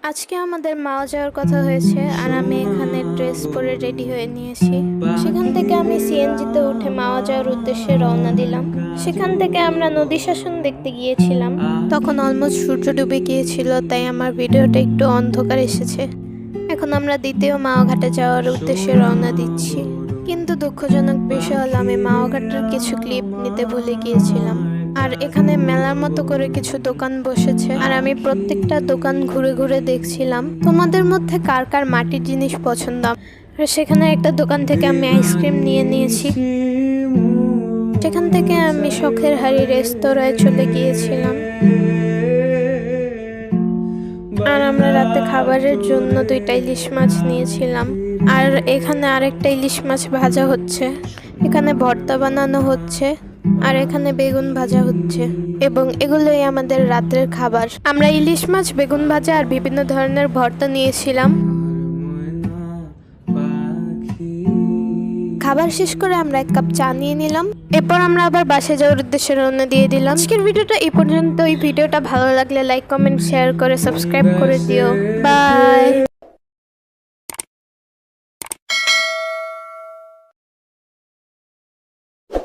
আজকে আমাদের মাও যাওয়ার কথা হয়েছে আর আমি এখানে ড্রেস পরে রেডি হয়ে নিয়েছি। সেখান থেকে আমি সিএনজিতে উঠে মাওয়া যাওয়ার উদ্দেশ্যে রওনা দিলাম। সেখান থেকে আমরা নদী শাসন দেখতে গিয়েছিলাম। তখন অলমোস্ট সূর্য ডুবে গিয়েছিল, তাই আমার ভিডিওটা একটু অন্ধকার এসেছে। এখন আমরা দ্বিতীয় মাওয়া ঘাটে যাওয়ার উদ্দেশ্যে রওনা দিচ্ছি। কিন্তু দুঃখজনক বিষয় হলো আমি মাওয়া ঘাটের কিছু ক্লিপ নিতে ভুলে গিয়েছিলাম। আর এখানে মেলার মতো করে কিছু দোকান বসেছে আর আমি প্রত্যেকটা দোকান ঘুরে ঘুরে দেখছিলাম তোমাদের মধ্যে কার কার মাটির জিনিস পছন্দ। আর সেখানে একটা দোকান থেকে আমি আইসক্রিম নিয়ে নিয়েছি। সেখান থেকে আমি শখের হাড়ি রেস্তোরাঁয় চলে গিয়েছিলাম। আর আমরা রাতে খাবারের জন্য 2টা ইলিশ মাছ নিয়েছিলাম। আর এখানে আরেকটা ইলিশ মাছ ভাজা হচ্ছে, এখানে ভর্তা বানানো হচ্ছে, আর এখানে বেগুন ভাজা হচ্ছে এবং এগুলোই আমাদের রাতের খাবার। আমরা ইলিশ মাছ, বেগুন ভাজা আর বিভিন্ন ধরনের ভর্তা নিয়েছিলাম। খাবার শেষ করে আমরা 1 কাপ চা নিয়ে নিলাম। এরপর আমরা আবার বাসে যাওয়ার উদ্দেশ্যে রওনা দিয়ে দিলাম। আজকের ভিডিওটা এই পর্যন্ত। এই ভিডিওটা ভালো লাগলে লাইক, কমেন্ট, শেয়ার করে সাবস্ক্রাইব করে দিও। বাই।